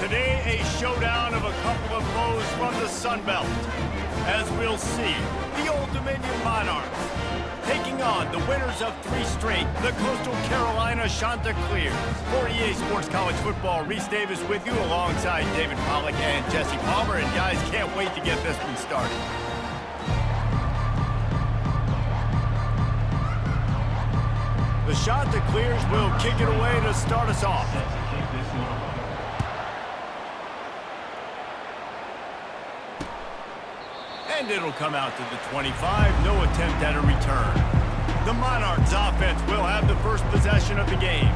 Today, a showdown of a couple of foes from the Sun Belt. As we'll see, the Old Dominion Monarchs taking on the winners of 3 straight, the Coastal Carolina Chanticleers. For EA Sports College Football, Reese Davis with you alongside David Pollack and Jesse Palmer. And guys, can't wait to get this one started. The Chanticleers will kick it away to start us off. And it'll come out to the 25, no attempt at a return. The Monarchs offense will have the first possession of the game.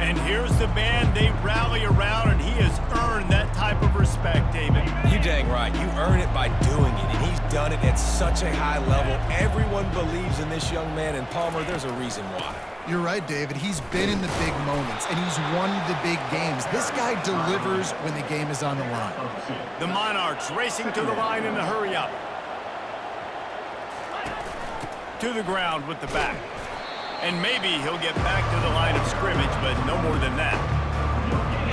And here's the man they rally around, and he has earned that type of respect, David. You're dang right. You earn it by doing it, and he's done it at such a high level. Everyone believes in this young man, and Palmer, there's a reason why. You're right, David. He's been in the big moments, and he's won the big games. This guy delivers when the game is on the line. The Monarchs racing to the line in a hurry-up. To the ground with the back. And maybe he'll get back to the line of scrimmage, but no more than that.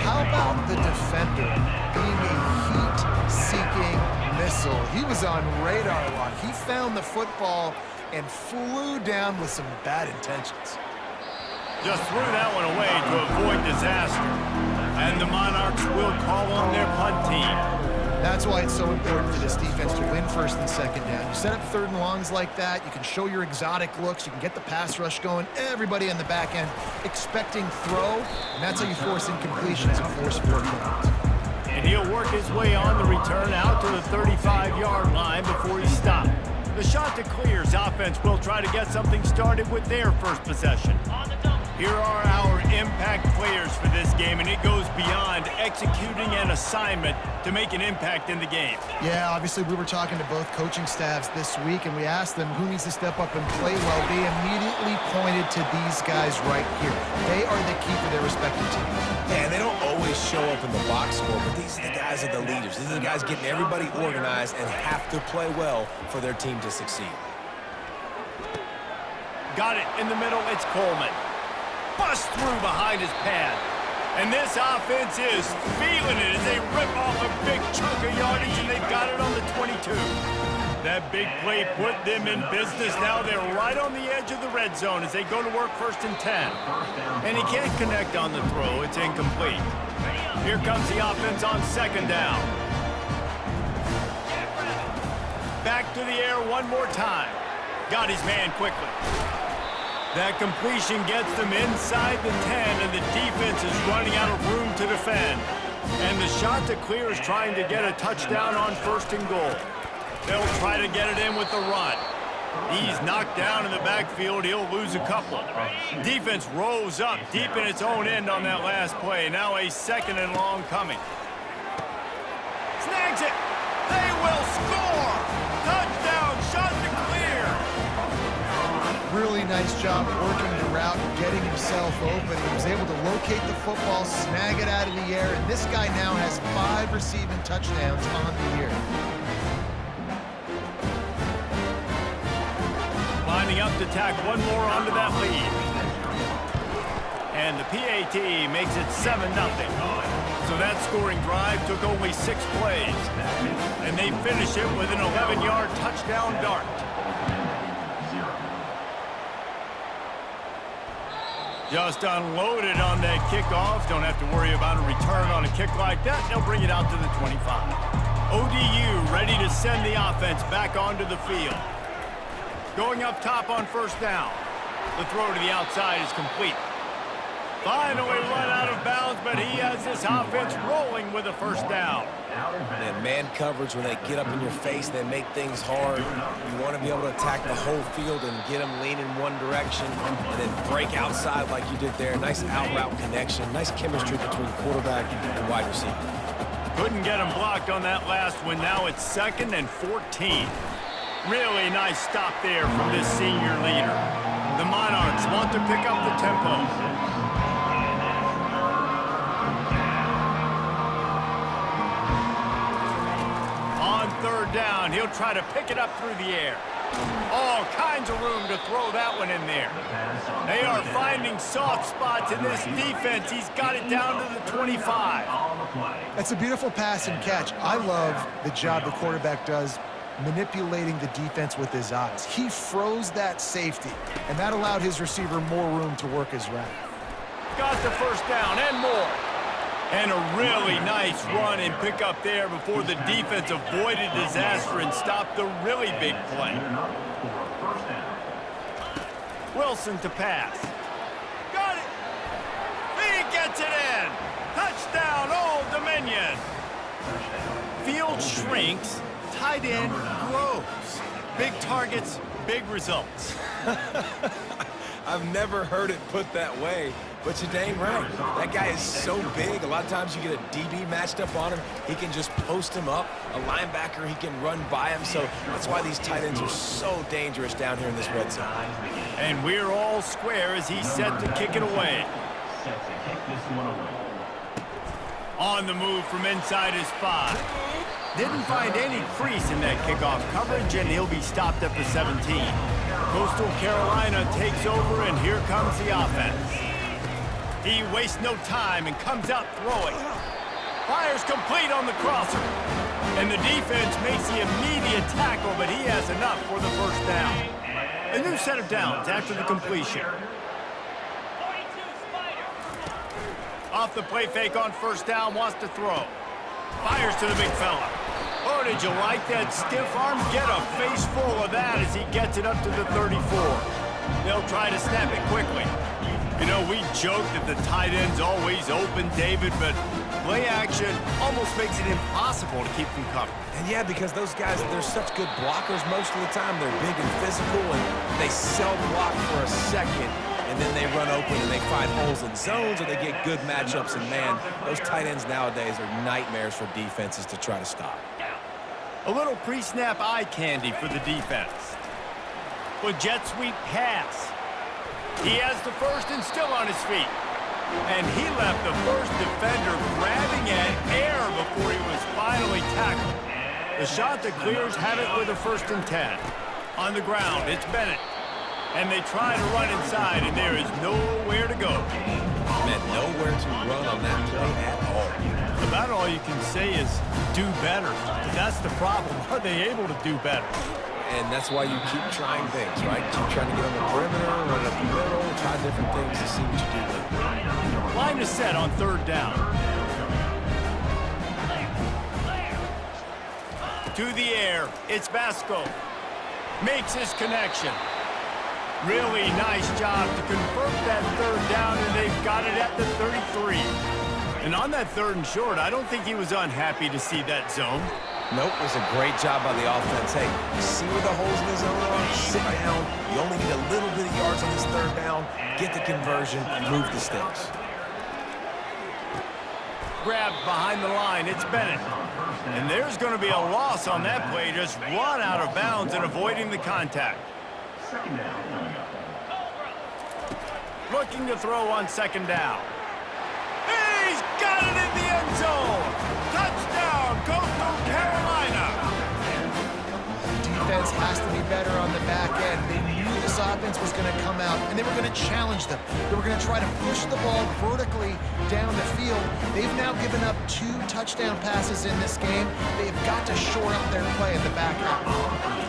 How about the defender being a heat-seeking missile? He was on radar lock. He found the football and flew down with some bad intentions. Just threw that one away to avoid disaster. And the Monarchs will call on their punt team. That's why it's so important for this defense to win first and second down. You set up 3rd and longs like that, you can show your exotic looks, you can get the pass rush going, everybody on the back end expecting throw, and that's how you force incompletions and force 4 points. And he'll work his way on the return out to the 35-yard line before he stopped. The Chanticleers offense will try to get something started with their first possession. Here are our impact players for this game, and it goes beyond executing an assignment to make an impact in the game. Yeah, obviously we were talking to both coaching staffs this week, and we asked them who needs to step up and play well. They immediately pointed to these guys right here. They are the key for their respective teams. Yeah, and they don't always show up in the box score, but these are the guys that are the leaders. These are the guys getting everybody organized and have to play well for their team to succeed. Got it in the middle, it's Coleman. Bust through behind his pad. And this offense is feeling it as they rip off a big chunk of yardage, and they've got it on the 22. That big play put them in business. Now they're right on the edge of the red zone as they go to work 1st and 10. And he can't connect on the throw. It's incomplete. Here comes the offense on 2nd down. Back to the air one more time. Got his man quickly. That completion gets them inside the 10, and the defense is running out of room to defend. And the Chanticleers trying to get a touchdown on 1st and goal. They'll try to get it in with the run. He's knocked down in the backfield. He'll lose a couple. Defense rose up deep in its own end on that last play. Now a 2nd and long coming. Snags it. They will score. Touchdown, Chanticleers. Really nice job working the route and getting himself open. He was able to locate the football, snag it out of the air, and this guy now has 5 receiving touchdowns on the year. Lining up to tack one more onto that lead. And the PAT makes it 7-0. So that scoring drive took only 6 plays. And they finish it with an 11-yard touchdown dart. Just unloaded on that kickoff. Don't have to worry about a return on a kick like that. They'll bring it out to the 25. ODU ready to send the offense back onto the field. Going up top on 1st down. The throw to the outside is complete. Finally run out of bounds, but he has this offense rolling with a 1st down. And man coverage, when they get up in your face, they make things hard. You want to be able to attack the whole field and get them leaning one direction and then break outside like you did there. Nice out-route connection, nice chemistry between quarterback and wide receiver. Couldn't get him blocked on that last one. Now it's 2nd and 14. Really nice stop there from this senior leader. The Monarchs want to pick up the tempo. On 3rd down, he'll try to pick it up through the air. All kinds of room to throw that one in there. They are finding soft spots in this defense. He's got it down to the 25. That's a beautiful pass and catch. I love the job the quarterback does manipulating the defense with his eyes. He froze that safety, and that allowed his receiver more room to work his route. Got the first down and more. And a really nice run and pick up there before the defense avoided disaster and stopped the really big play. Wilson to pass. Got it. He gets it in. Touchdown, Old Dominion. Field shrinks, tight end grows. Big targets, big results. I've never heard it put that way, but you're dang right. That guy is so big. A lot of times you get a DB matched up on him. He can just post him up. A linebacker, he can run by him. So that's why these tight ends are so dangerous down here in this red zone. And we're all square as he's set to kick it away. On the move from inside his 5. Didn't find any crease in that kickoff coverage, and he'll be stopped at the 17. Coastal Carolina takes over, and here comes the offense. He wastes no time and comes out throwing. Fires complete on the crosser. And the defense makes the immediate tackle, but he has enough for the first down. A new set of downs after the completion. Off the play fake on first down, wants to throw. Fires to the big fella. Oh, did you like that stiff arm? Get a face full of that as he gets it up to the 34. They'll try to snap it quickly. You know, we joke that the tight end's always open, David, but play action almost makes it impossible to keep them covered. And yeah, because those guys, they're such good blockers most of the time. They're big and physical, and they sell block for a second, and then they run open and they find holes in zones, or they get good matchups. And man, those tight ends nowadays are nightmares for defenses to try to stop. A little pre-snap eye candy for the defense. With jet sweep pass. He has the first and still on his feet. And he left the first defender grabbing at air before he was finally tackled. The Chanticleers have it with a 1st and 10. On the ground, it's Bennett. And they try to run inside, and there is nowhere to go. Man, nowhere to run on that play at all. About all you can say is do better. But that's the problem. Are they able to do better? And that's why you keep trying things, right? Keep trying to get on the perimeter, run up the middle, try different things to see what you do with. Line is set on 3rd down. To the air, it's Vasco. Makes his connection. Really nice job to convert that 3rd down, and they've got it at the 33. And on that 3rd and short, I don't think he was unhappy to see that zone. Nope, it was a great job by the offense. Hey, you see where the holes in the zone are? Sit down. You only need a little bit of yards on this 3rd down. Get the conversion, move the sticks. Grabbed behind the line, it's Bennett. And there's going to be a loss on that play, just run out of bounds and avoiding the contact. Looking to throw on 2nd down. He's got it in the end zone! Touchdown, Coastal Carolina! The defense has to be better on the back end. They knew this offense was going to come out, and they were going to challenge them. They were going to try to push the ball vertically down the field. They've now given up 2 touchdown passes in this game. They've got to shore up their play in the back half.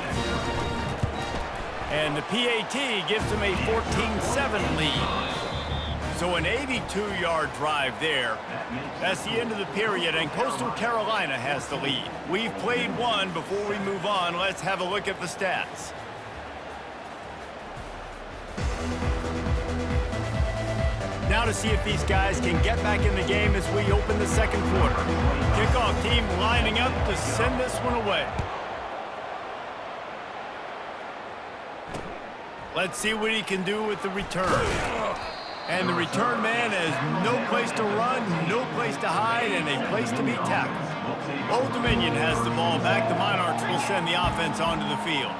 And the PAT gives them a 14-7 lead. So an 82-yard drive there. That's the end of the period, and Coastal Carolina has the lead. We've played one. Before we move on, let's have a look at the stats. Now to see if these guys can get back in the game as we open the 2nd quarter. Kickoff team lining up to send this one away. Let's see what he can do with the return. And the return man has no place to run, no place to hide, and a place to be tackled. Old Dominion has the ball back. The Monarchs will send the offense onto the field.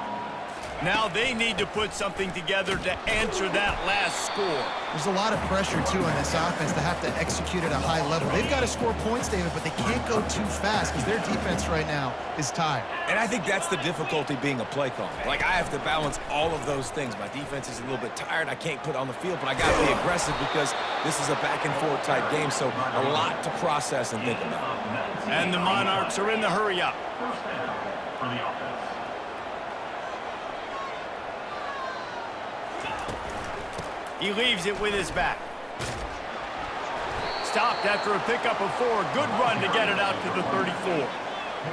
Now they need to put something together to answer that last score. There's a lot of pressure, too, on this offense to have to execute at a high level. They've got to score points, David, but they can't go too fast because their defense right now is tired. And I think that's the difficulty being a play caller. Like, I have to balance all of those things. My defense is a little bit tired. I can't put it on the field, but I got to be aggressive because this is a back-and-forth type game, so a lot to process and think about. And the Monarchs are in the hurry-up. First down for the offense. He leaves it with his back. Stopped after a pickup of 4. Good run to get it out to the 34.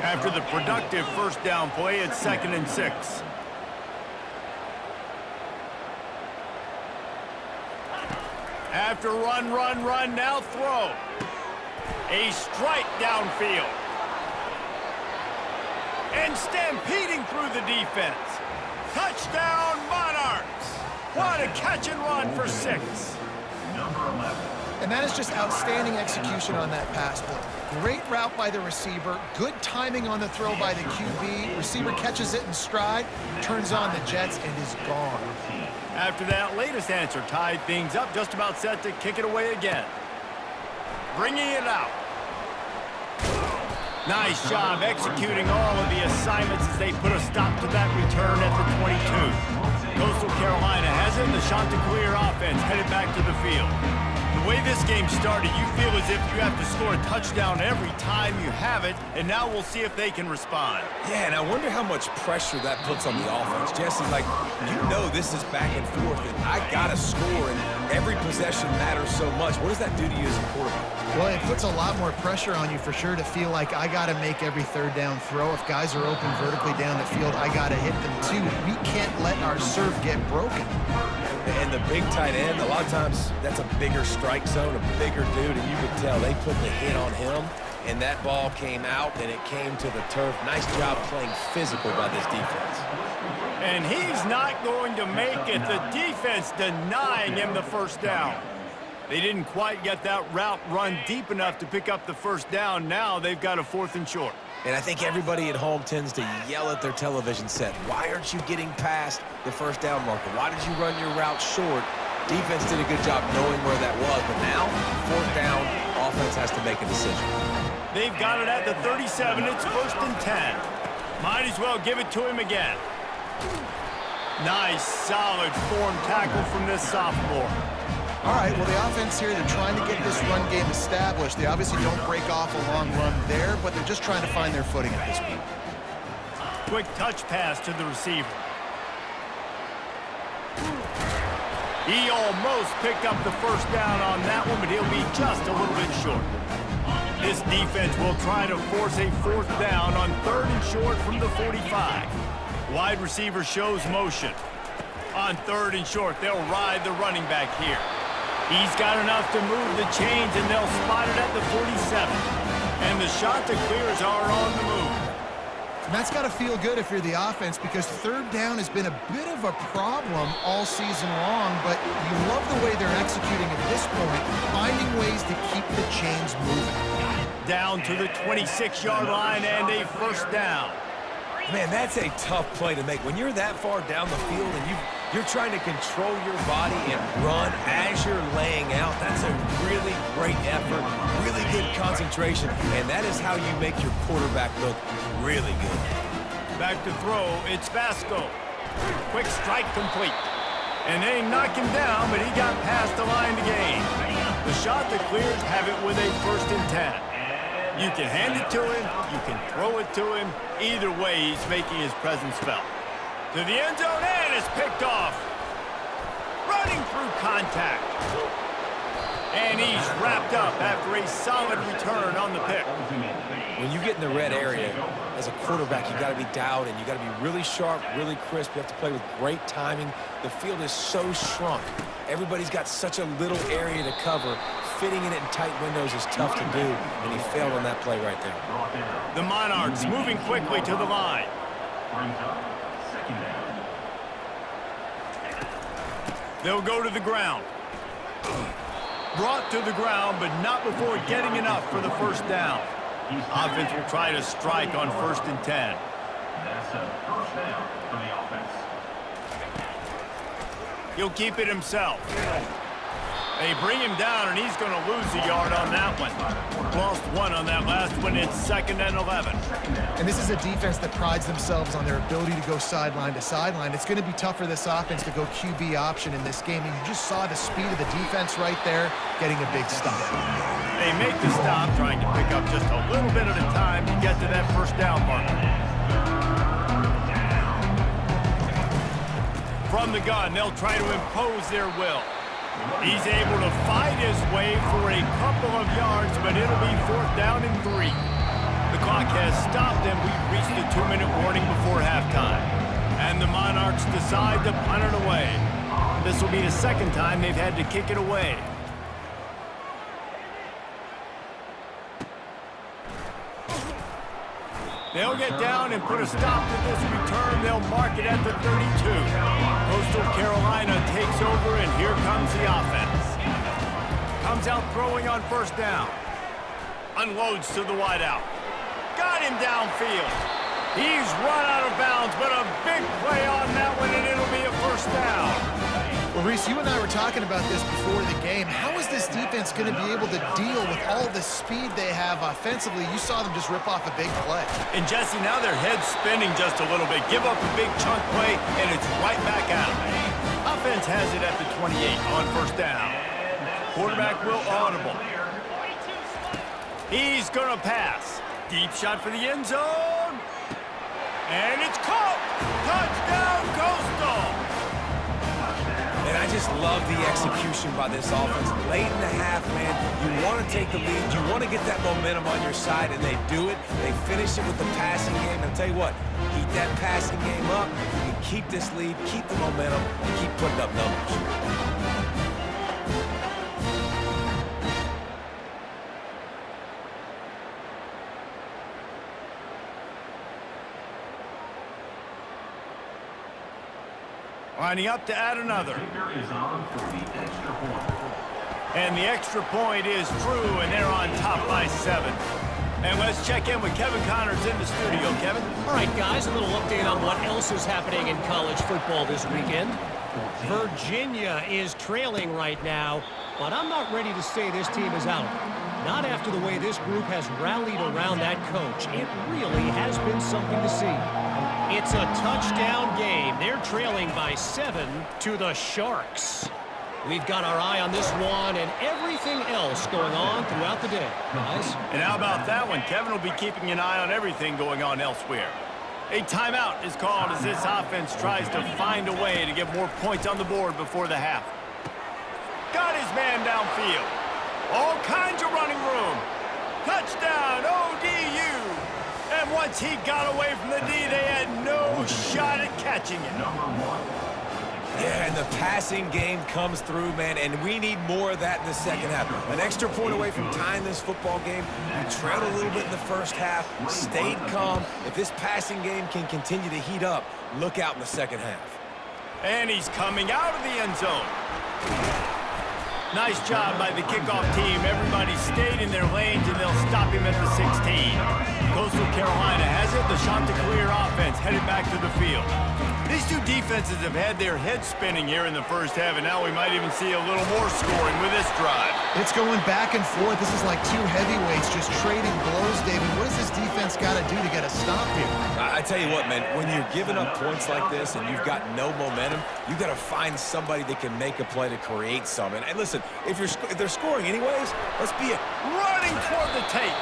After the productive first down play, it's 2nd and 6. After run, now throw. A strike downfield. And stampeding through the defense. Touchdown, Monarchs! What a catch and run for 6. Number 11. And that is just outstanding execution on that pass play. Great route by the receiver, good timing on the throw by the QB. Receiver catches it in stride, turns on the jets, and is gone. After that latest answer tied things up, just about set to kick it away again. Bringing it out. Nice job executing all of the assignments as they put a stop to that return at the 22. Coastal Carolina has it, and the Chanticleer offense headed back to the field. The way this game started, you feel as if you have to score a touchdown every time you have it, and now we'll see if they can respond. Yeah, and I wonder how much pressure that puts on the offense. Jesse, like, you know this is back and forth, and I got to score, and every possession matters so much. What does that do to you as a quarterback? Well, it puts a lot more pressure on you for sure to feel like I got to make every third down throw. If guys are open vertically down the field, I got to hit them too. We can't let our serve get broken. And the big tight end, a lot of times that's a bigger strike zone, a bigger dude, and you could tell they put the hit on him, and that ball came out, and it came to the turf. Nice job playing physical by this defense. And he's not going to make it. The defense denying him the first down. They didn't quite get that route run deep enough to pick up the first down. Now they've got a 4th and short. And I think everybody at home tends to yell at their television set. Why aren't you getting past the first down marker? Why did you run your route short? Defense did a good job knowing where that was, but now, 4th down, offense has to make a decision. They've got it at the 37. It's 1st and 10. Might as well give it to him again. Nice, solid form tackle from this sophomore. All right, well, the offense here, they're trying to get this run game established. They obviously don't break off a long run there, but they're just trying to find their footing at this point. Quick touch pass to the receiver. He almost picked up the first down on that one, but he'll be just a little bit short. This defense will try to force a 4th down on 3rd and short from the 45. Wide receiver shows motion. On 3rd and short, they'll ride the running back here. He's got enough to move the chains, and they'll spot it at the 47. And the Chanticleers are on the move. And that's got to feel good if you're the offense, because 3rd down has been a bit of a problem all season long, but you love the way they're executing at this point, finding ways to keep the chains moving. Down to the 26-yard line and a 1st down. Man, that's a tough play to make. When you're that far down the field and you're trying to control your body and run as you're laying out, that's a really great effort, really good concentration, and that is how you make your quarterback look really good. Back to throw, it's Vasco. Quick strike complete. And they knock him down, but he got past the line to gain. The Chanticleers have it with a 1st and 10. You can hand it to him, you can throw it to him. Either way, he's making his presence felt. To the end zone, and it's picked off. Running through contact. And he's wrapped up after a solid return on the pick. When you get in the red area, as a quarterback, you got to be dialed in. You got to be really sharp, really crisp. You have to play with great timing. The field is so shrunk. Everybody's got such a little area to cover. Fitting it in tight windows is tough to do, and he failed on that play right there. The Monarchs moving quickly to the line. They'll go to the ground. Brought to the ground, but not before getting enough for the 1st down. Offense will try to strike on 1st and 10. That's a 1st down for the offense. He'll keep it himself. They bring him down, and he's going to lose a yard on that one. Lost one on that last one. It's 2nd and 11. And this is a defense that prides themselves on their ability to go sideline to sideline. It's going to be tough for this offense to go QB option in this game. And you just saw the speed of the defense right there getting a big stop. They make the stop, trying to pick up just a little bit at a time to get to that first down marker. From the gun, they'll try to impose their will. He's able to fight his way for a couple of yards, but it'll be 4th down and 3. The clock has stopped, and we've reached the 2-minute warning before halftime. And the Monarchs decide to punt it away. This will be the 2nd time they've had to kick it away. They'll get down and put a stop to this return. They'll mark it at the 32. Coastal Carolina takes over, and here comes the offense. Comes out throwing on 1st down. Unloads to the wideout. Got him downfield. He's run out of bounds, but a big play on that one, and it'll be a 1st down. Well, Reese, you and I were talking about this before the game. How is this defense going to be able to deal with all the speed they have offensively? You saw them just rip off a big play. And Jesse, now their head's spinning just a little bit. Give up a big chunk play, and it's right back out. Offense has it at the 28 on 1st down. Quarterback will audible. He's going to pass. Deep shot for the end zone. And it's caught. Touchdown, Coastal. And I just love the execution by this offense. Late in the half, man, you want to take the lead. You want to get that momentum on your side, and they do it. They finish it with the passing game. And I'll tell you what, keep that passing game up. You can keep this lead, keep the momentum, and keep putting up numbers. Lining up to add another. And the extra point is true, and they're on top by 7. And let's check in with Kevin Connors in the studio. Kevin? All right, guys, a little update on what else is happening in college football this weekend. Virginia is trailing right now, but I'm not ready to say this team is out. Not after the way this group has rallied around that coach. It really has been something to see. It's a touchdown game. They're trailing by 7 to the Sharks. We've got our eye on this one and everything else going on throughout the day, guys. And how about that one? Kevin will be keeping an eye on everything going on elsewhere. A timeout is called as this offense tries to find a way to get more points on the board before the half. Got his man downfield. All kinds of running room. Touchdown, ODU. And once he got away from the D, they had no shot at catching it. Yeah, and the passing game comes through, man, and we need more of that in the 2nd half. An extra point away from tying this football game. You trailed a little bit in the 1st half, stayed calm. If this passing game can continue to heat up, look out in the 2nd half. And he's coming out of the end zone. Nice job by the kickoff team. Everybody stayed in their lanes, and they'll stop him at the 16. Coastal Carolina has it. The Chanticleer offense headed back to the field. These two defenses have had their heads spinning here in the 1st half, and now we might even see a little more scoring with this drive. It's going back and forth. This is like two heavyweights just trading blows, David. What does this defense got to do to get a stop here? I tell you what, man, when you're giving up points like this and you've got no momentum, you've got to find somebody that can make a play to create some. And listen, if they're scoring anyways, let's be it. Running toward the tape.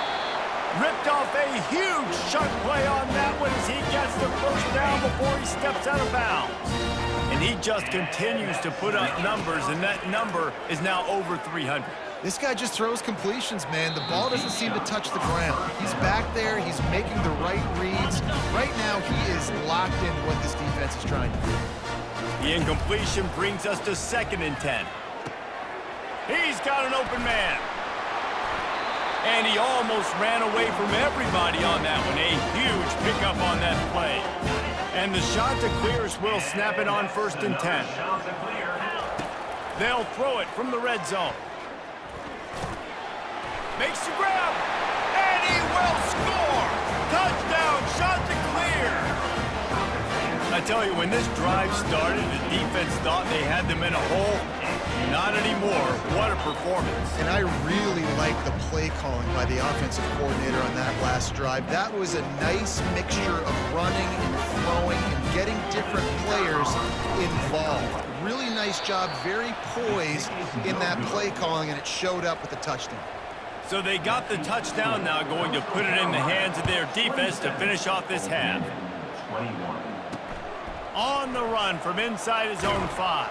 Ripped off a huge chunk play on that one as he gets the 1st down before he steps out of bounds. And he just continues to put up numbers, and that number is now over 300. This guy just throws completions, man. The ball doesn't seem to touch the ground. He's back there. He's making the right reads. Right now, he is locked into what this defense is trying to do. The incompletion brings us to 2nd and 10. He's got an open man. And he almost ran away from everybody on that one. A huge pickup on that play. And the Chanticleers will snap it on 1st and 10. They'll throw it from the red zone. Makes the grab. And he will score. Touchdown, Chanticleers. A I tell you, when this drive started, the defense thought they had them in a hole. Not anymore. What a performance. And I really like the play calling by the offensive coordinator on that last drive. That was a nice mixture of running and throwing and getting different players involved. Really nice job, very poised in that play calling, and it showed up with a touchdown. So they got the touchdown now, going to put it in the hands of their defense to finish off this half. 21. On the run from inside his own 5.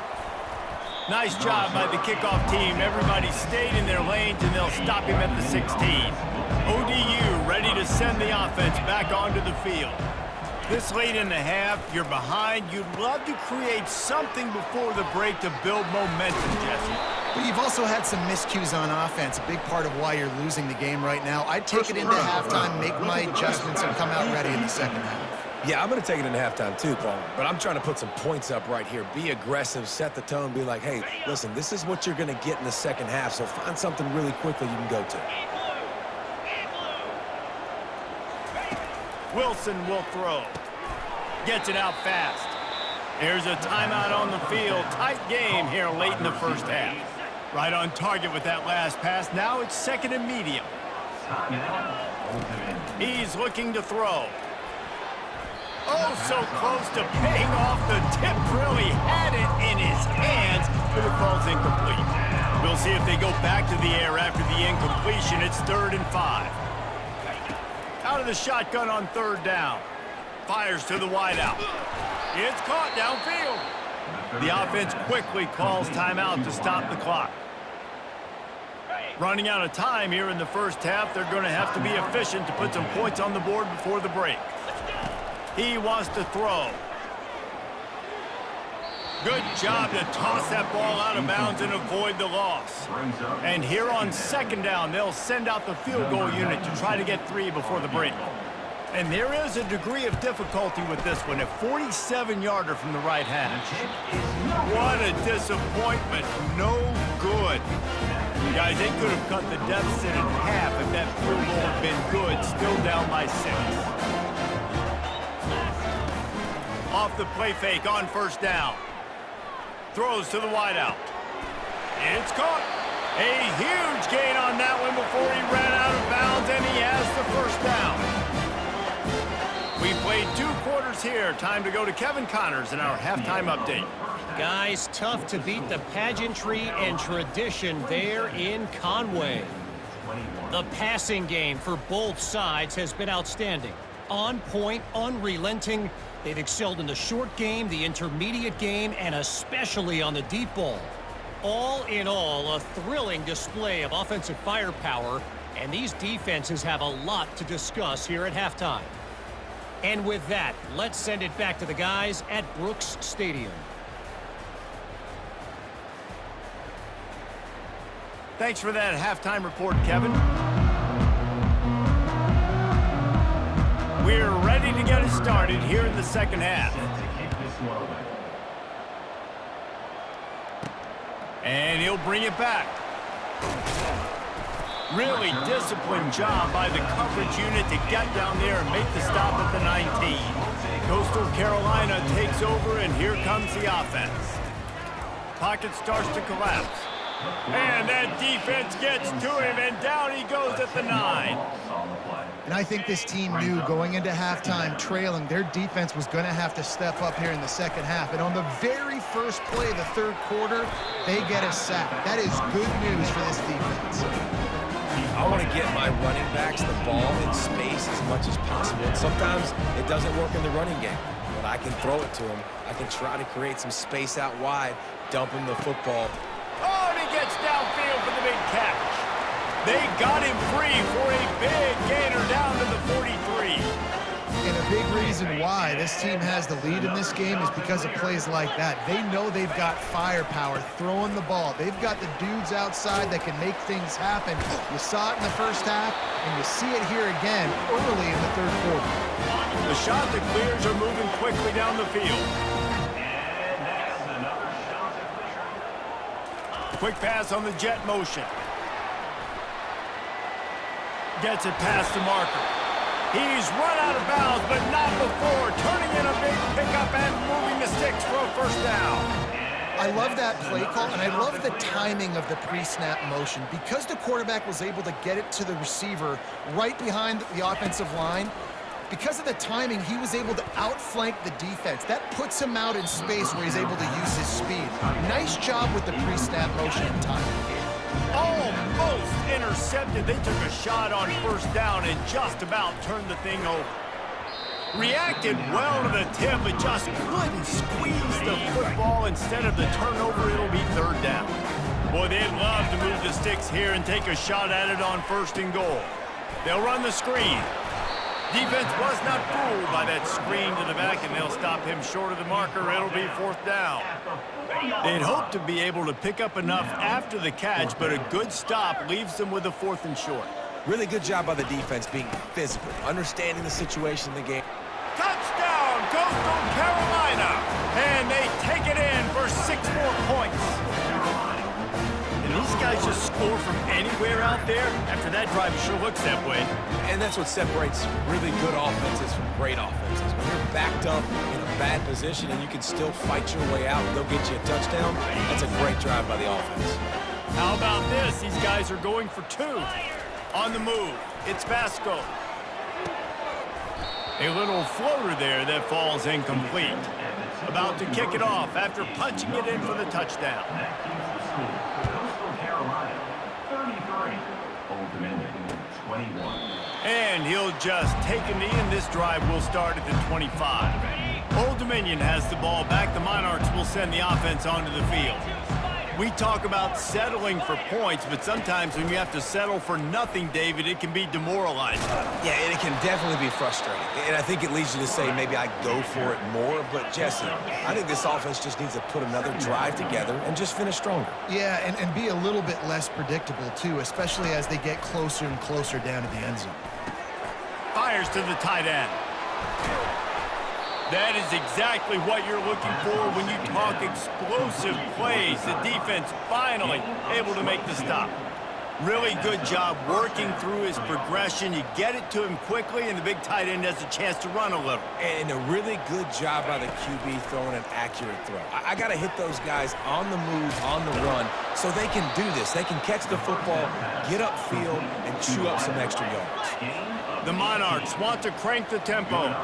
Nice job by the kickoff team. Everybody stayed in their lanes, and they'll stop him at the 16. ODU ready to send the offense back onto the field. This late in the half, you're behind. You'd love to create something before the break to build momentum, Jesse. But you've also had some miscues on offense, a big part of why you're losing the game right now. I'd take it into halftime, make my adjustments, and come out ready in the second half. Yeah, I'm going to take it into halftime too, Paul. But I'm trying to put some points up right here. Be aggressive, set the tone, be like, hey, listen, this is what you're going to get in the second half, so find something really quickly you can go to. Wilson will throw. Gets it out fast. There's a timeout on the field. Tight game here late in the first half. Right on target with that last pass. Now it's second and medium. He's looking to throw. Oh, so close to paying off. The tip really had it in his hands, but it falls incomplete. We'll see if they go back to the air after the incompletion. It's 3rd and 5. Out of the shotgun on 3rd down. Fires to the wideout. It's caught downfield. The offense quickly calls timeout to stop the clock. Running out of time here in the first half, they're going to have to be efficient to put some points on the board before the break. He wants to throw. Good job to toss that ball out of bounds and avoid the loss. And here on 2nd down, they'll send out the field goal unit to try to get 3 before the break. And there is a degree of difficulty with this one, a 47-yarder from the right hash. What a disappointment. No good. Guys, they could have cut the deficit in half if that field goal had been good, still down by 6. Off the play fake on 1st down. Throws to the wideout. It's caught. A huge gain on that one before he ran out of bounds, and he has the 1st down. We've played 2 quarters here. Time to go to Kevin Connors in our halftime update. Guys, tough to beat the pageantry and tradition there in Conway. The passing game for both sides has been outstanding. On point, unrelenting. They've excelled in the short game, the intermediate game, and especially on the deep ball. All in all, a thrilling display of offensive firepower, and these defenses have a lot to discuss here at halftime. And with that, let's send it back to the guys at Brooks Stadium. Thanks for that halftime report, Kevin. We're ready to get it started here in the second half. And he'll bring it back. Really disciplined job by the coverage unit to get down there and make the stop at the 19. Coastal Carolina takes over, and here comes the offense. Pocket starts to collapse. And that defense gets to him, and down he goes at the 9. And I think this team knew going into halftime trailing, their defense was going to have to step up here in the second half. And on the very first play of the 3rd quarter, they get a sack. That is good news for this defense. I want to get my running backs the ball in space as much as possible. And sometimes it doesn't work in the running game, but I can throw it to them. I can try to create some space out wide, dump him the football. Oh, and he gets downfield for the big catch. They got him free for a big gainer down to the 43. And a big reason why this team has the lead in this game is because of plays like that. They know they've got firepower throwing the ball. They've got the dudes outside that can make things happen. You saw it in the first half, and you see it here again early in the 3rd quarter. The Chanticleers are moving quickly down the field. Quick pass on the jet motion. Gets it past the marker. He's run out of bounds, but not before turning in a big pickup and moving the sticks for a first down. I love that play call, and I love the timing of the pre-snap motion. Because the quarterback was able to get it to the receiver right behind the offensive line, because of the timing, he was able to outflank the defense. That puts him out in space where he's able to use his speed. Nice job with the pre-snap motion and timing. Almost intercepted. They took a shot on first down and just about turned the thing over. Reacted well to the tip, but just couldn't squeeze the football. Instead of the turnover, it'll be third down. Boy, they'd love to move the sticks here and take a shot at it on 1st and goal. They'll run the screen. Defense was not fooled by that screen to the back, and they'll stop him short of the marker. It'll be 4th down. They'd hope to be able to pick up enough after the catch, but a good stop leaves them with a 4th and short. Really good job by the defense being physical, understanding the situation in the game. Touchdown, Coastal Carolina! And they take it in for 6 more points. And these guys just score from anywhere out there. After that drive, it sure looks that way. And that's what separates really good offenses from great offenses. When you're backed up in a bad position and you can still fight your way out and go get you a touchdown, that's a great drive by the offense. How about this? These guys are going for 2. On the move, it's Vasco. A little floater there that falls incomplete. About to kick it off after punching it in for the touchdown. Coastal Carolina, 33. Old Dominion, 21. And he'll just take a knee, and this drive will start at the 25. Old Dominion has the ball back. The Monarchs will send the offense onto the field. We talk about settling for points, but sometimes when you have to settle for nothing, David, it can be demoralizing. Yeah, and it can definitely be frustrating. And I think it leads you to say maybe I go for it more. But, Jesse, I think this offense just needs to put another drive together and just finish stronger. Yeah, and be a little bit less predictable, too, especially as they get closer and closer down to the end zone. Fires to the tight end. That is exactly what you're looking for when you talk explosive plays. The defense finally able to make the stop. Really good job working through his progression. You get it to him quickly, and the big tight end has a chance to run a little. And a really good job by the QB throwing an accurate throw. I got to hit those guys on the move, on the run, so they can do this. They can catch the football, get upfield, and chew up some extra yards. The Monarchs want to crank the tempo.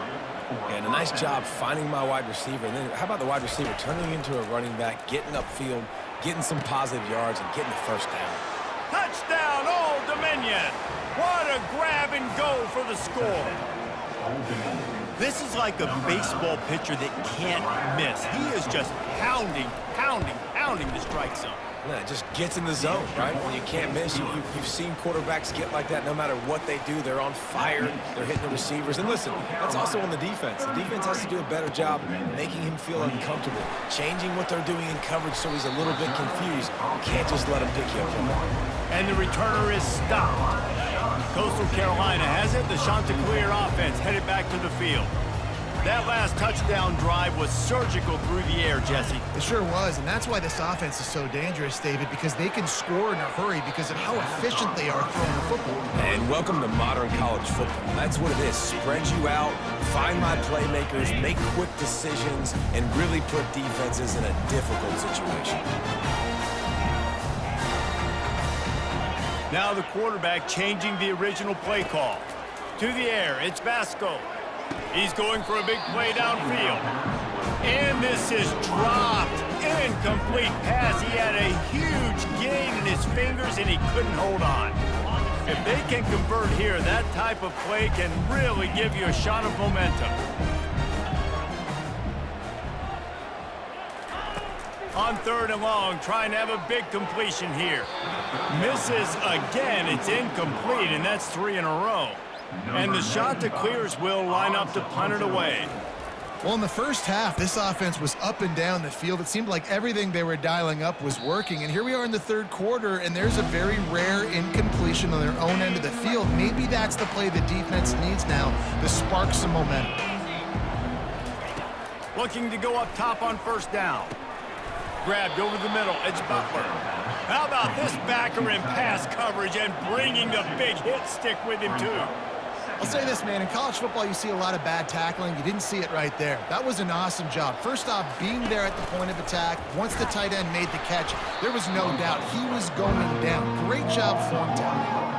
And a nice job finding my wide receiver. And then how about the wide receiver turning into a running back, getting upfield, getting some positive yards, and getting the first down. Touchdown, Old Dominion! What a grab and go for the score. This is like a baseball pitcher that can't miss. He is just pounding the strike zone. Yeah, it just gets in the zone, right? When you can't miss, you've seen quarterbacks get like that no matter what they do. They're on fire. They're hitting the receivers. And listen, that's also on the defense. The defense has to do a better job making him feel uncomfortable, changing what they're doing in coverage so he's a little bit confused. You can't just let him pick you apart. And the returner is stopped. Coastal Carolina has it. The Chanticleer offense headed back to the field. That last touchdown drive was surgical through the air, Jesse. It sure was, and that's why this offense is so dangerous, David, because they can score in a hurry because of how efficient they are throwing the football. And welcome to modern college football. That's what it is. Spread you out, find my playmakers, make quick decisions, and really put defenses in a difficult situation. Now the quarterback changing the original play call. To the air, it's Vasco. He's going for a big play downfield. And this is dropped. Incomplete pass. He had a huge gain in his fingers, and he couldn't hold on. If they can convert here, that type of play can really give you a shot of momentum. On 3rd and long, trying to have a big completion here. Misses again. It's incomplete, and that's 3 in a row. And the Chanticleers will line up to punt it away. Well, in the first half, this offense was up and down the field. It seemed like everything they were dialing up was working. And here we are in the 3rd quarter, and there's a very rare incompletion on their own end of the field. Maybe that's the play the defense needs now to spark some momentum. Looking to go up top on 1st down. Grabbed over the middle. It's Butler. How about this backer in pass coverage and bringing the big hit stick with him, too? I'll say this, man. In college football, you see a lot of bad tackling. You didn't see it right there. That was an awesome job. First off, being there at the point of attack. Once the tight end made the catch, there was no doubt he was going down. Great job form tackling.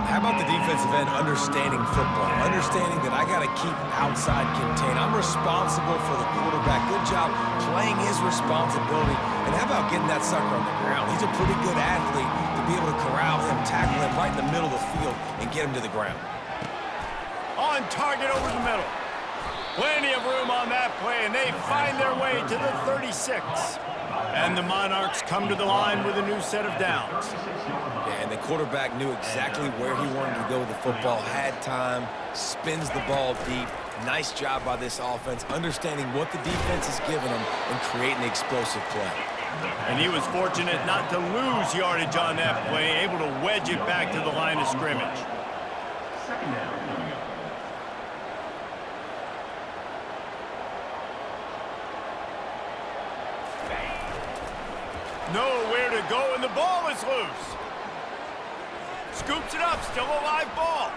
How about the defensive end understanding football, understanding that I got to keep outside contain. I'm responsible for the quarterback. Good job playing his responsibility. And how about getting that sucker on the ground? He's a pretty good athlete to be able to corral him, tackle him right in the middle of the field, and get him to the ground. On target over the middle. Plenty of room on that play, and they find their way to the 36. And the Monarchs come to the line with a new set of downs. Yeah, and the quarterback knew exactly where he wanted to go with the football, had time, spins the ball deep. Nice job by this offense, understanding what the defense is giving them and creating the explosive play. And he was fortunate not to lose yardage on that play, able to wedge it back to the line of scrimmage. Second down coming up. Nowhere to go, and the ball is loose. Scoops it up, still a live ball.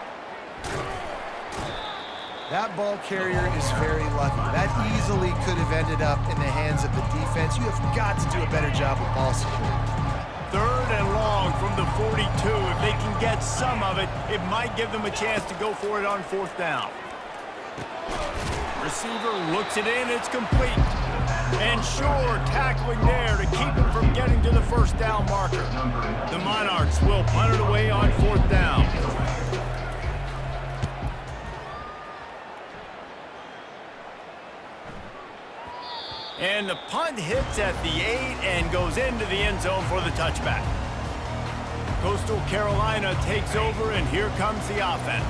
That ball carrier is very lucky. That easily could have ended up in the hands of the defense. You have got to do a better job with ball security. Third and long from the 42. If they can get some of it, it might give them a chance to go for it on fourth down. Receiver looks it in, it's complete. And sure, tackling there to keep him from getting to the first down marker. The Monarchs will punt it away on fourth down. And the punt hits at the 8 and goes into the end zone for the touchback. Coastal Carolina takes over, and here comes the offense.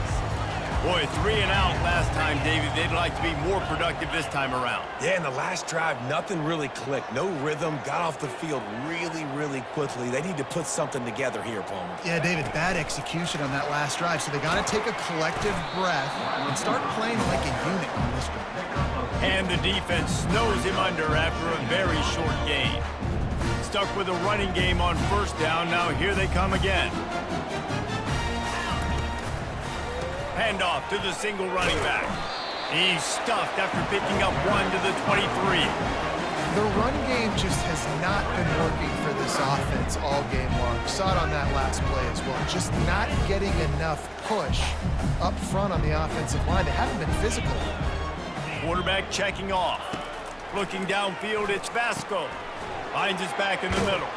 Boy, 3 and out last time, Davey. They'd like to be more productive this time around. Yeah, in the last drive, nothing really clicked. No rhythm, got off the field really, really quickly. They need to put something together here, Palmer. Yeah, David, bad execution on that last drive, so they got to take a collective breath and start playing like a unit on this one. And the defense snows him under after a very short gain. Stuck with a running game on first down. Now here they come again. Handoff to the single running back. He's stuffed after picking up 1 to the 23. The run game just has not been working for this offense all game long. You saw it on that last play as well. Just not getting enough push up front on the offensive line. They haven't been physical. Quarterback checking off. Looking downfield, it's Vasco. Finds his back in the middle.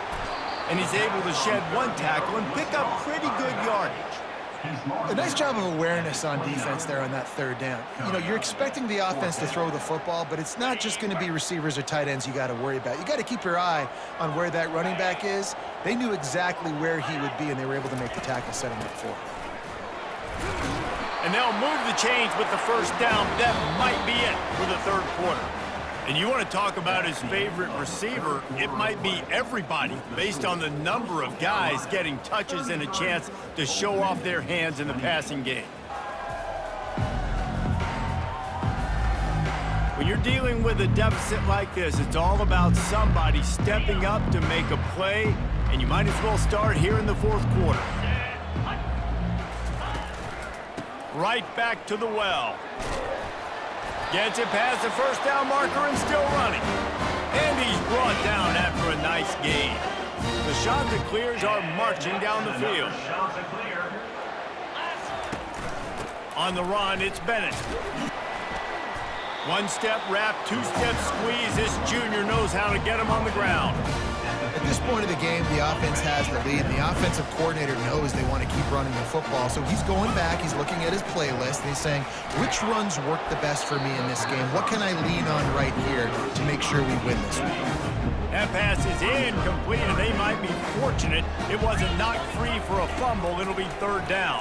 And he's able to shed one tackle and pick up pretty good yardage. A nice job of awareness on defense there on that third down. You know, you're expecting the offense to throw the football, but it's not just going to be receivers or tight ends you got to worry about. You got to keep your eye on where that running back is. They knew exactly where he would be, and they were able to make the tackle, setting up for him. And they'll move the chains with the first down. That might be it for the third quarter. And you want to talk about his favorite receiver, it might be everybody based on the number of guys getting touches and a chance to show off their hands in the passing game. When you're dealing with a deficit like this, it's all about somebody stepping up to make a play, and you might as well start here in the fourth quarter. Right back to the well. Gets it past the first down marker and still running. And he's brought down after a nice gain. The Chanticleers are marching down the field. On the run, it's Bennett. One-step wrap, two-step squeeze. This junior knows how to get him on the ground. At this point of the game, the offense has the lead, and the offensive coordinator knows they want to keep running the football. So he's going back, he's looking at his playlist, and he's saying, which runs work the best for me in this game? What can I lean on right here to make sure we win this one? That pass is incomplete, and they might be fortunate it wasn't knocked free for a fumble. It'll be third down.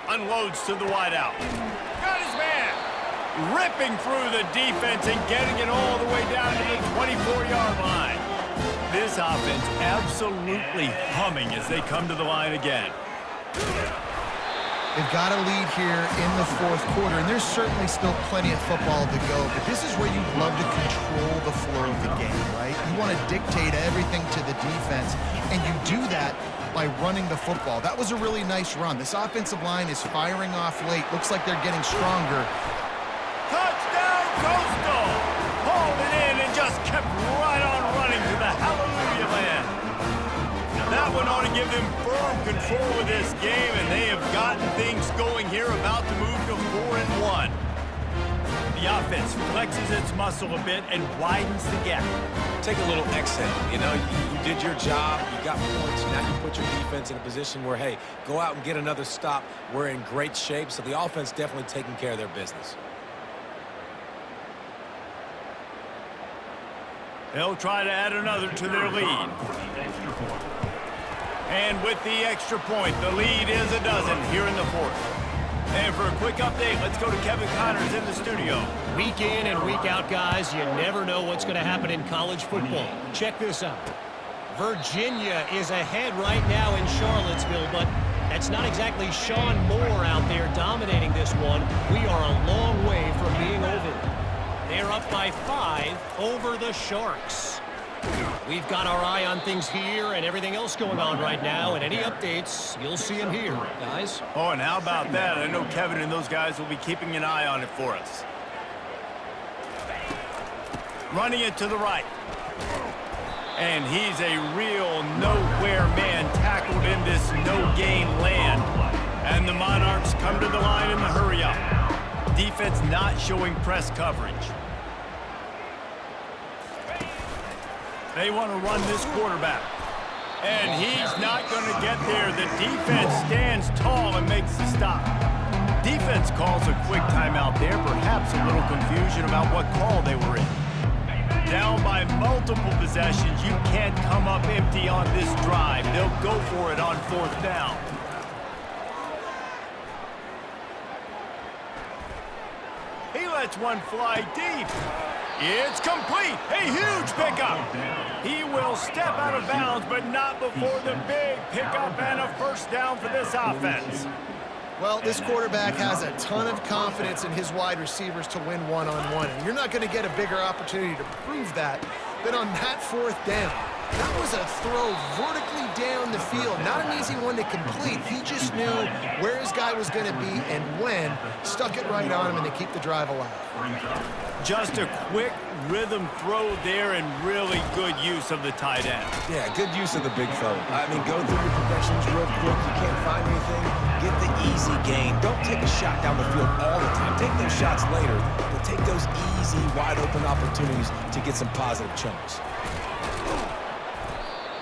Unloads to the wideout. Got his man. Ripping through the defense and getting it all the way down to the 24-yard line. This offense absolutely humming as they come to the line again. They've got a lead here in the fourth quarter, and there's certainly still plenty of football to go, but this is where you love to control the flow of the game, right? You want to dictate everything to the defense, and you do that by running the football. That was a really nice run. This offensive line is firing off late. Looks like they're getting stronger. Touchdown, Coastal! Hauled it in and just kept right on running to the hallelujah land. That one ought to give them firm control of this game, and they have gotten things going here, about to move to 4-1. The offense flexes its muscle a bit and widens the gap. Take a little exhale. You know, you did your job, you got points, now you put your defense in a position where, hey, go out and get another stop. We're in great shape, so the offense definitely taking care of their business. They'll try to add another to their lead. And with the extra point, the lead is a dozen here in the fourth. And for a quick update, let's go to Kevin Connors in the studio. Week in and week out, guys, you never know what's going to happen in college football. Check this out. Virginia is ahead right now in Charlottesville, but that's not exactly Sean Moore out there dominating this one. We are a long way from being over. They're up by 5 over the Sharks. We've got our eye on things here and everything else going on right now, and any updates, you'll see them here, guys. Oh, and how about that? I know Kevin and those guys will be keeping an eye on it for us. Running it to the right. And he's a real nowhere man, tackled in this no-gain land. And the Monarchs come to the line in the hurry-up. Defense not showing press coverage. They want to run this quarterback. And he's not going to get there. The defense stands tall and makes the stop. Defense calls a quick timeout there. Perhaps a little confusion about what call they were in. Down by multiple possessions. You can't come up empty on this drive. They'll go for it on 4th down. He lets one fly deep. It's complete. A huge pickup. He will step out of bounds, but not before the big pickup and a first down for this offense. Well, this quarterback has a ton of confidence in his wide receivers to win one-on-one, and you're not going to get a bigger opportunity to prove that than on that 4th down. That was a throw vertically down the field. Not an easy one to complete. He just knew where his guy was going to be and when. Stuck it right on him, and they keep the drive alive. Just a quick rhythm throw there and really good use of the tight end. Yeah, good use of the big fella. I mean, go through your progressions real quick. You can't find anything. Get the easy gain. Don't take a shot down the field all the time. Take those shots later, but take those easy, wide-open opportunities to get some positive chunks.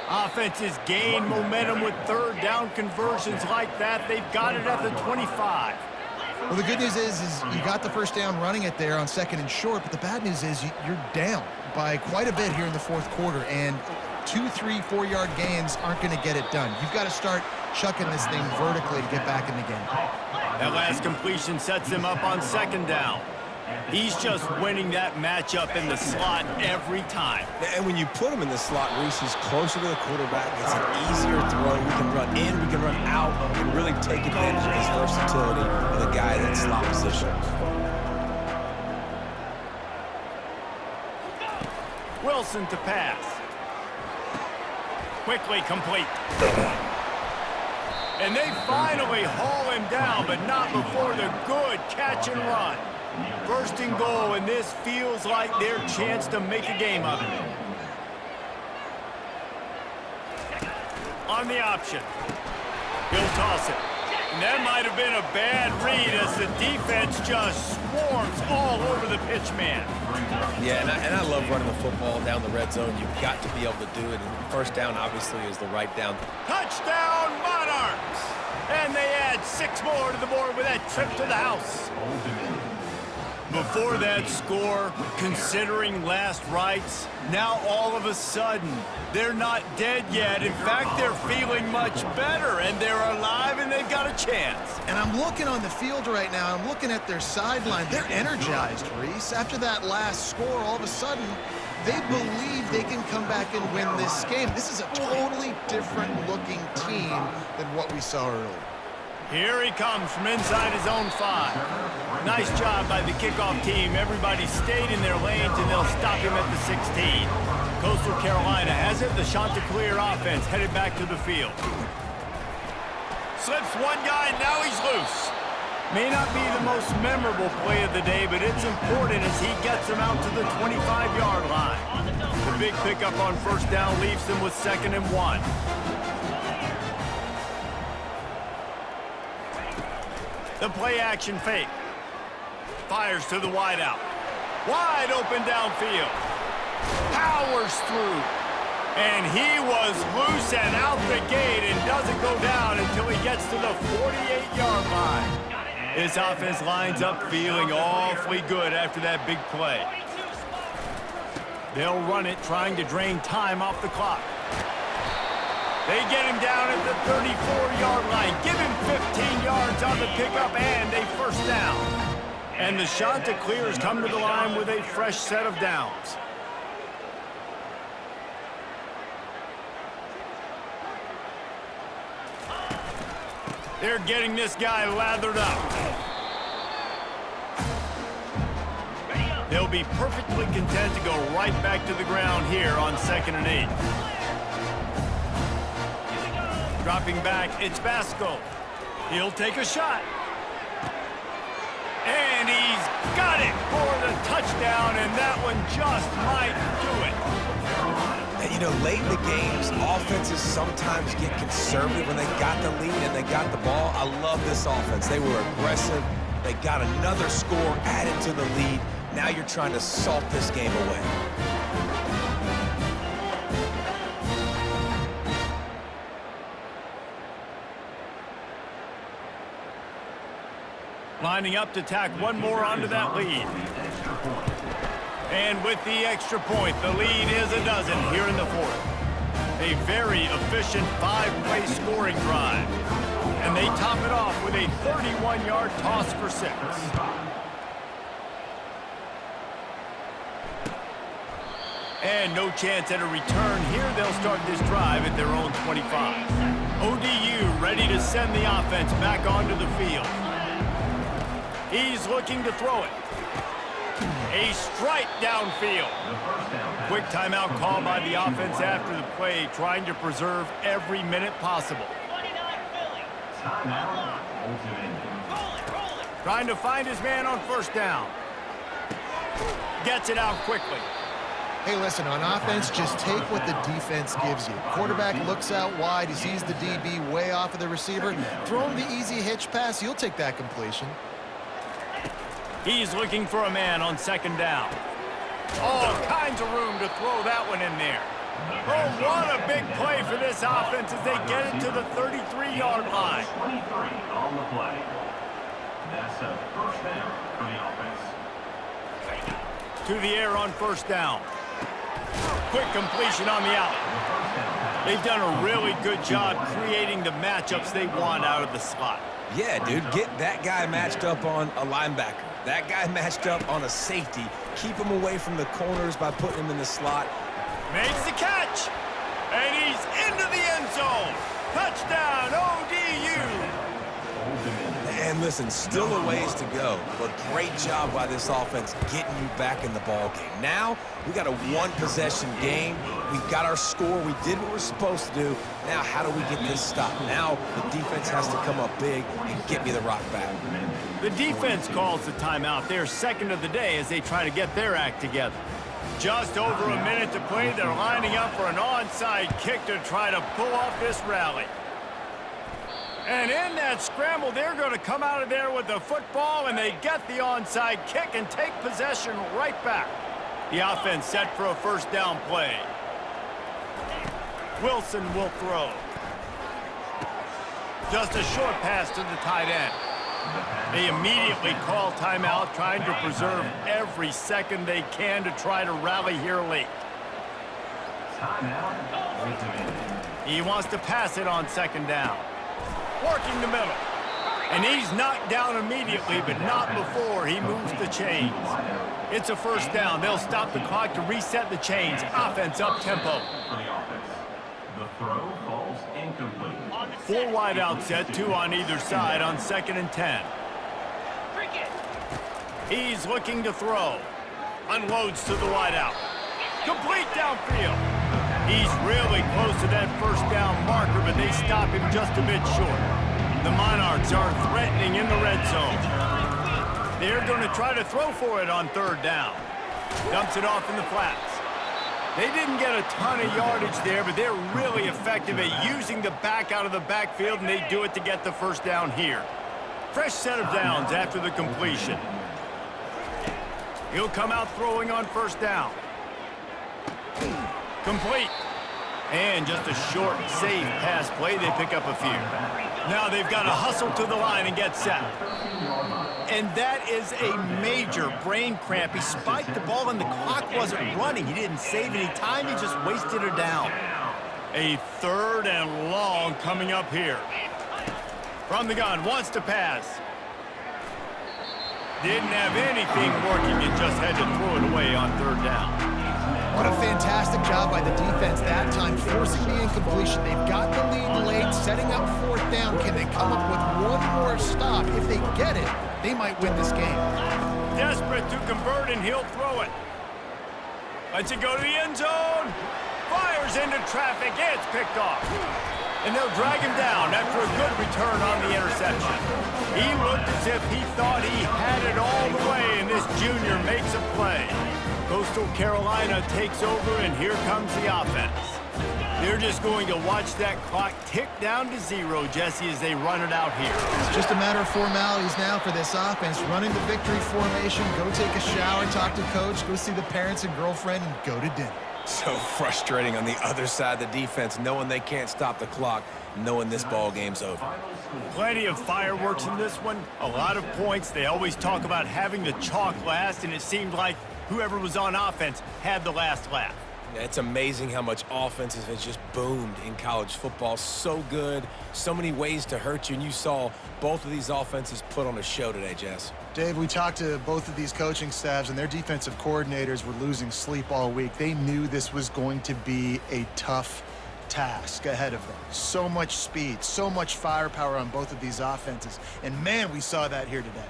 Offenses gain momentum with 3rd down conversions like that. They've got it at the 25. Well, the good news is you got the first down running it there on 2nd and short, but the bad news is you're down by quite a bit here in the 4th quarter, and 2, 3, 4-yard gains aren't going to get it done. You've got to start chucking this thing vertically to get back in the game. That last completion sets him up on 2nd down. He's just winning that matchup in the slot every time. And when you put him in the slot, Reese, he's closer to the quarterback. It's an easier throw. We can run in, we can run out, and really take advantage of his versatility of the guy in that slot position. Wilson to pass. Quickly complete. And they finally haul him down, but not before the good catch and run. 1st and goal, and this feels like their chance to make a game of it. On the option. He'll toss it. And that might have been a bad read as the defense just swarms all over the pitch man. Yeah, and I love running the football down the red zone. You've got to be able to do it. And 1st down, obviously, is the right down. Touchdown, Monarchs! And they add 6 more to the board with that trip to the house. Before that score, considering last rites, now all of a sudden, they're not dead yet. In fact, they're feeling much better, and they're alive, and they've got a chance. And I'm looking on the field right now. I'm looking at their sideline. They're energized, Reese. After that last score, all of a sudden, they believe they can come back and win this game. This is a totally different-looking team than what we saw earlier. Here he comes from inside his own 5. Nice job by the kickoff team. Everybody stayed in their lanes, and they'll stop him at the 16. Coastal Carolina has it. The Chanticleer offense headed back to the field. Slips one guy, now he's loose. May not be the most memorable play of the day, but it's important as he gets them out to the 25-yard line. The big pickup on first down leaves them with 2nd and 1. The play action fake. Fires to the wideout. Wide open downfield. Powers through. And he was loose and out the gate and doesn't go down until he gets to the 48-yard line. This offense lines up feeling awfully good after that big play. They'll run it, trying to drain time off the clock. They get him down at the 34-yard line. Give him 15 yards on the pickup and a first down. And the Chanticleers come to the line with a fresh set of downs. They're getting this guy lathered up. They'll be perfectly content to go right back to the ground here on 2nd and 8. Dropping back, it's Basco. He'll take a shot. And he's got it for the touchdown, and that one just might do it. And, you know, late in the games, offenses sometimes get conservative when they got the lead and they got the ball. I love this offense. They were aggressive. They got another score added to the lead. Now you're trying to salt this game away. Lining up to tack one more onto that lead. And with the extra point, the lead is a dozen here in the 4th. A very efficient 5-play scoring drive. And they top it off with a 31-yard toss for 6. And no chance at a return here. They'll start this drive at their own 25. ODU ready to send the offense back onto the field. He's looking to throw it. A strike downfield. Quick timeout call by the offense after the play, trying to preserve every minute possible. Trying to find his man on first down. Gets it out quickly. Hey, listen, on offense, just take what the defense gives you. Quarterback looks out wide. He sees the DB way off of the receiver. Throw him the easy hitch pass. You'll take that completion. He's looking for a man on 2nd down. All kinds of room to throw that one in there. Oh, what a big play for this offense as they get it to the 33-yard line. 23 on the play. That's a first down for the offense. To the air on first down. Quick completion on the out. They've done a really good job creating the matchups they want out of the slot. Yeah, dude, get that guy matched up on a linebacker. That guy matched up on a safety. Keep him away from the corners by putting him in the slot. Makes the catch. And he's into the end zone. Touchdown, ODU. And listen, still a ways to go, but great job by this offense getting you back in the ball game. Now, we got a one-possession game. We got our score. We did what we're supposed to do. Now, how do we get this stopped? Now, the defense has to come up big and get me the rock back. The defense calls the timeout. Their 2nd of the day as they try to get their act together. Just over a minute to play. They're lining up for an onside kick to try to pull off this rally. And in that scramble, they're going to come out of there with the football, and they get the onside kick and take possession right back. The offense set for a first down play. Wilson will throw. Just a short pass to the tight end. They immediately call timeout, trying to preserve every second they can to try to rally here late. He wants to pass it on 2nd down. Working the middle. And he's knocked down immediately, but not before he moves the chains. It's a first down. They'll stop the clock to reset the chains. Offense up tempo. The throw falls incomplete. 4 wide out set, 2 on either side on 2nd and 10. He's looking to throw. Unloads to the wide out. Complete downfield. He's really close to that first down marker, but they stop him just a bit short. The Monarchs are threatening in the red zone. They're going to try to throw for it on 3rd down. Dumps it off in the flats. They didn't get a ton of yardage there, but they're really effective at using the back out of the backfield, and they do it to get the first down here. Fresh set of downs after the completion. He'll come out throwing on 1st down. Complete. And just a short, safe pass play. They pick up a few. Now they've got to hustle to the line and get set. And that is a major brain cramp. He spiked the ball and the clock wasn't running. He didn't save any time. He just wasted her down. A 3rd and long coming up here. From the gun, wants to pass. Didn't have anything working and just had to throw it away on 3rd down. What a fantastic job by the defense that time, forcing the incompletion. They've got the lead late, setting up 4th down. Can they come up with one more stop? If they get it, they might win this game. Desperate to convert, and he'll throw it. Lets it go to the end zone. Fires into traffic. It's picked off. And they'll drag him down after a good return on the interception. He looked as if he thought he had it all the way, and this junior makes a play. Coastal Carolina takes over, and here comes the offense. They're just going to watch that clock tick down to 0, Jesse, as they run it out here. It's just a matter of formalities now for this offense. Running the victory formation, go take a shower, talk to coach, go see the parents and girlfriend, and go to dinner. So frustrating on the other side of the defense, knowing they can't stop the clock, knowing this ball game's over. Plenty of fireworks in this one, a lot of points. They always talk about having the chalk last, and it seemed like whoever was on offense had the last laugh. It's amazing how much offenses has just boomed in college football. So good, so many ways to hurt you, and you saw both of these offenses put on a show today, Jess. Dave, we talked to both of these coaching staffs, and their defensive coordinators were losing sleep all week. They knew this was going to be a tough task ahead of them. So much speed, so much firepower on both of these offenses. And man, we saw that here today.